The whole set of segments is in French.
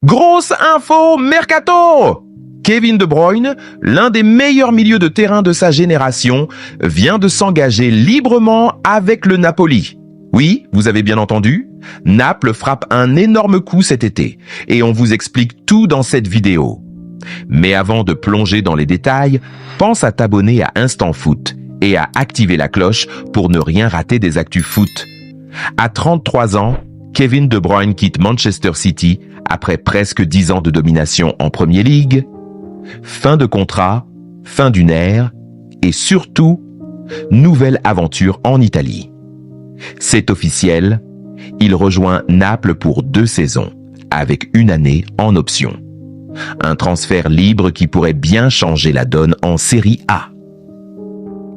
Grosse info mercato! Kevin De Bruyne, l'un des meilleurs milieux de terrain de sa génération, vient de s'engager librement avec le Napoli. Oui, vous avez bien entendu, Naples frappe un énorme coup cet été et on vous explique tout dans cette vidéo. Mais avant de plonger dans les détails, pense à t'abonner à Instant Foot et à activer la cloche pour ne rien rater des actus foot. À 33 ans, Kevin De Bruyne quitte Manchester City après presque 10 ans de domination en Premier League. Fin de contrat, fin d'une ère et surtout, nouvelle aventure en Italie. C'est officiel, il rejoint Naples pour 2 saisons, avec 1 année en option. Un transfert libre qui pourrait bien changer la donne en Série A.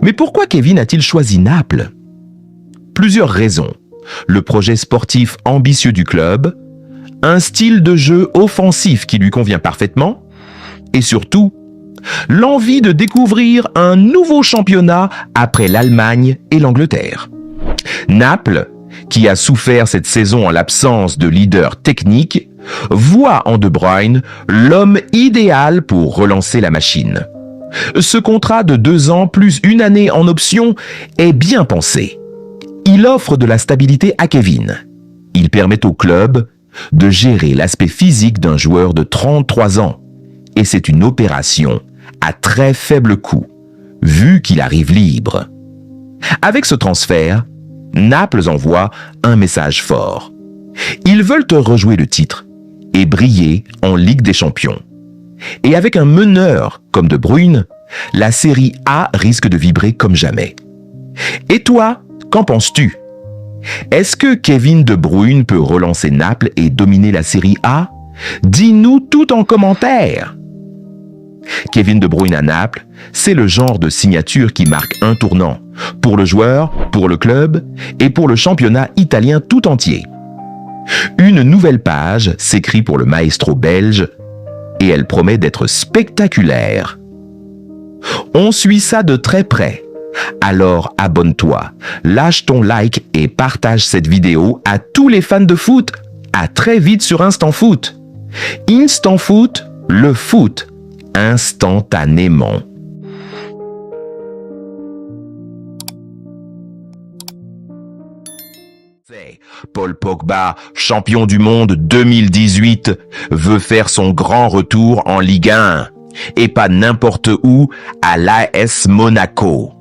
Mais pourquoi Kevin a-t-il choisi Naples? Plusieurs raisons. Le projet sportif ambitieux du club, un style de jeu offensif qui lui convient parfaitement, et surtout, l'envie de découvrir un nouveau championnat après l'Allemagne et l'Angleterre. Naples, qui a souffert cette saison en l'absence de leader technique, voit en De Bruyne l'homme idéal pour relancer la machine. Ce contrat de 2 ans plus 1 année en option est bien pensé. Il offre de la stabilité à Kevin. Il permet au club de gérer l'aspect physique d'un joueur de 33 ans. Et c'est une opération à très faible coût, vu qu'il arrive libre. Avec ce transfert, Naples envoie un message fort. Ils veulent te rejouer le titre et briller en Ligue des Champions. Et avec un meneur comme De Bruyne, la Série A risque de vibrer comme jamais. Et toi, qu'en penses-tu? Est-ce que Kevin De Bruyne peut relancer Naples et dominer la Série A? Dis-nous tout en commentaire. Kevin De Bruyne à Naples, c'est le genre de signature qui marque un tournant pour le joueur, pour le club et pour le championnat italien tout entier. Une nouvelle page s'écrit pour le maestro belge et elle promet d'être spectaculaire. On suit ça de très près. Alors abonne-toi, lâche ton like et partage cette vidéo à tous les fans de foot. À très vite sur Instant Foot. Instant Foot, le foot instantanément. Paul Pogba, champion du monde 2018, veut faire son grand retour en Ligue 1. Et pas n'importe où, à l'AS Monaco.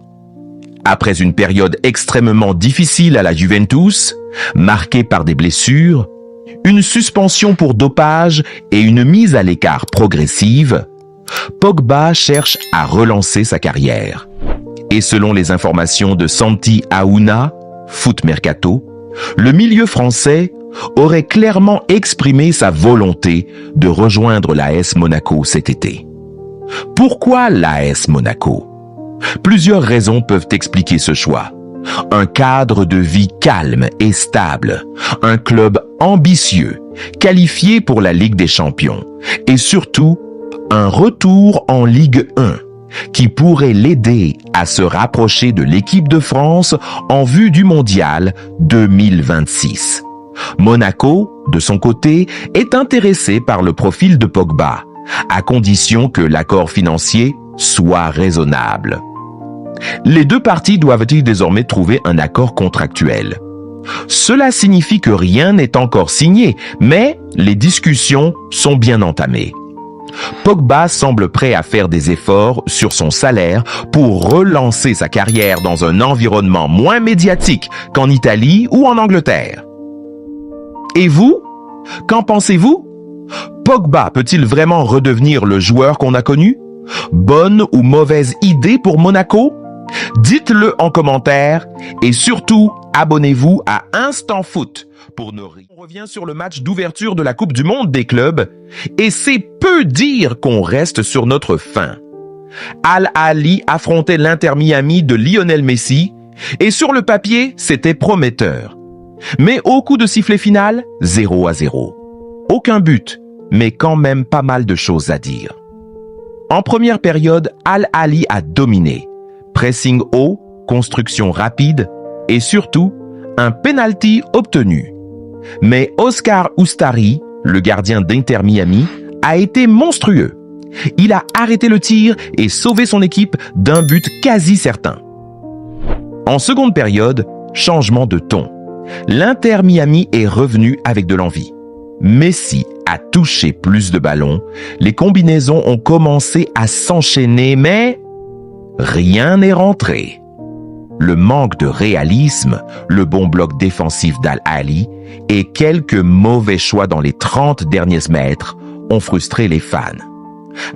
Après une période extrêmement difficile à la Juventus, marquée par des blessures, une suspension pour dopage et une mise à l'écart progressive, Pogba cherche à relancer sa carrière. Et selon les informations de Santi Aouna, Foot Mercato, le milieu français aurait clairement exprimé sa volonté de rejoindre l'AS Monaco cet été. Pourquoi l'AS Monaco? Plusieurs raisons peuvent expliquer ce choix. Un cadre de vie calme et stable, un club ambitieux, qualifié pour la Ligue des Champions, et surtout, un retour en Ligue 1 qui pourrait l'aider à se rapprocher de l'équipe de France en vue du Mondial 2026. Monaco, de son côté, est intéressé par le profil de Pogba, à condition que l'accord financier soit raisonnable. Les 2 parties doivent-ils désormais trouver un accord contractuel? Cela signifie que rien n'est encore signé, mais les discussions sont bien entamées. Pogba semble prêt à faire des efforts sur son salaire pour relancer sa carrière dans un environnement moins médiatique qu'en Italie ou en Angleterre. Et vous? Qu'en pensez-vous? Pogba peut-il vraiment redevenir le joueur qu'on a connu? Bonne ou mauvaise idée pour Monaco? Dites-le en commentaire et surtout, abonnez-vous à Instant Foot pour ne rien. On revient sur le match d'ouverture de la Coupe du Monde des clubs et c'est peu dire qu'on reste sur notre faim. Al Ahly affrontait l'Inter Miami de Lionel Messi et sur le papier, c'était prometteur. Mais au coup de sifflet final, 0-0. Aucun but, mais quand même pas mal de choses à dire. En première période, Al Ahly a dominé. Pressing haut, construction rapide et surtout, un penalty obtenu. Mais Oscar Ustari le gardien d'Inter Miami, a été monstrueux. Il a arrêté le tir et sauvé son équipe d'un but quasi certain. En seconde période, changement de ton. L'Inter Miami est revenu avec de l'envie. Messi a touché plus de ballons, les combinaisons ont commencé à s'enchaîner, mais rien n'est rentré. Le manque de réalisme, le bon bloc défensif d'Al-Ahly et quelques mauvais choix dans les 30 derniers mètres ont frustré les fans.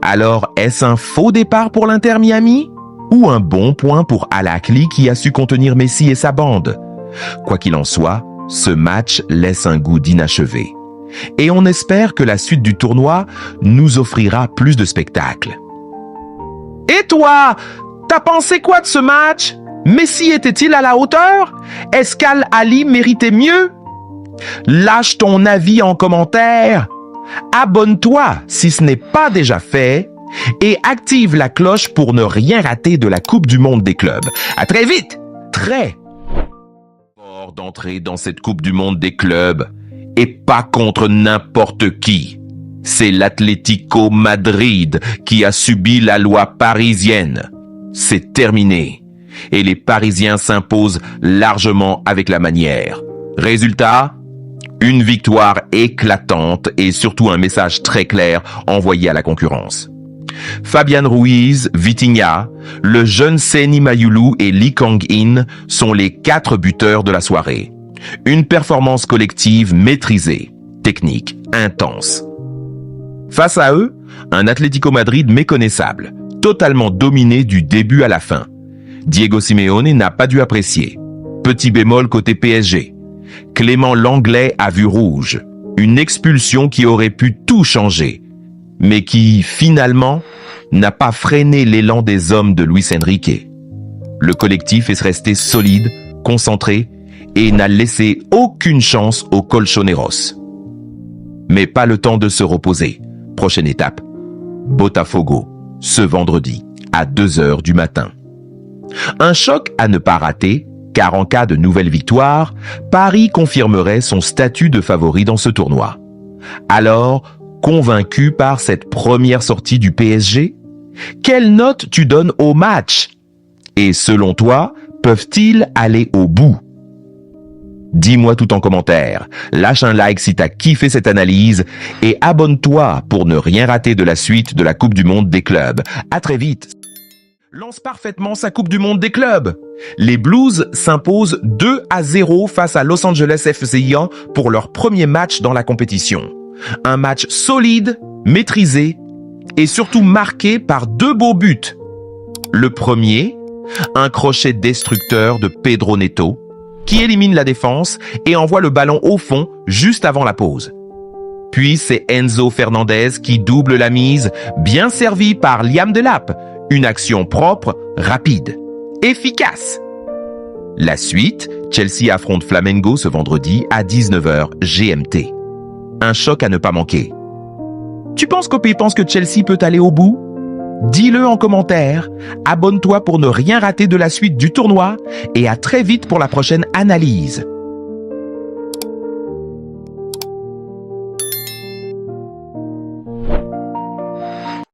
Alors, est-ce un faux départ pour l'Inter Miami ou un bon point pour Al-Ahly qui a su contenir Messi et sa bande? Quoi qu'il en soit, ce match laisse un goût d'inachevé. Et on espère que la suite du tournoi nous offrira plus de spectacles. Et toi, t'as pensé quoi de ce match? Messi était-il à la hauteur? Est-ce qu'Al-Ahly méritait mieux? Lâche ton avis en commentaire. Abonne-toi si ce n'est pas déjà fait et active la cloche pour ne rien rater de la Coupe du Monde des clubs. À très vite! Très fort d'entrer dans cette Coupe du Monde des clubs et pas contre n'importe qui. C'est l'Atlético Madrid qui a subi la loi parisienne. C'est terminé. Et les Parisiens s'imposent largement avec la manière. Résultat, une victoire éclatante et surtout un message très clair envoyé à la concurrence. Fabian Ruiz, Vitinha, le jeune Seny Mayulu et Lee Kang-in sont les 4 buteurs de la soirée. Une performance collective maîtrisée, technique, intense. Face à eux, un Atlético Madrid méconnaissable, totalement dominé du début à la fin. Diego Simeone n'a pas dû apprécier. Petit bémol côté PSG. Clément Lenglet a vu rouge. Une expulsion qui aurait pu tout changer, mais qui, finalement, n'a pas freiné l'élan des hommes de Luis Enrique. Le collectif est resté solide, concentré, et n'a laissé aucune chance aux Colchoneros. Mais pas le temps de se reposer. Prochaine étape, Botafogo, ce vendredi, à 2h du matin. Un choc à ne pas rater, car en cas de nouvelle victoire, Paris confirmerait son statut de favori dans ce tournoi. Alors, convaincu par cette première sortie du PSG? Quelle note tu donnes au match? Et selon toi, peuvent-ils aller au bout? Dis-moi tout en commentaire, lâche un like si t'as kiffé cette analyse et abonne-toi pour ne rien rater de la suite de la Coupe du Monde des clubs. À très vite! Lance parfaitement sa Coupe du Monde des clubs. Les Blues s'imposent 2-0 face à Los Angeles FC pour leur premier match dans la compétition. Un match solide, maîtrisé et surtout marqué par 2 beaux buts. Le premier, un crochet destructeur de Pedro Neto, qui élimine la défense et envoie le ballon au fond juste avant la pause. Puis c'est Enzo Fernandez qui double la mise, bien servi par Liam Delap. Une action propre, rapide, efficace. La suite, Chelsea affronte Flamengo ce vendredi à 19h GMT. Un choc à ne pas manquer. Tu penses qu'Opé pense que Chelsea peut aller au bout? Dis-le en commentaire, abonne-toi pour ne rien rater de la suite du tournoi et à très vite pour la prochaine analyse.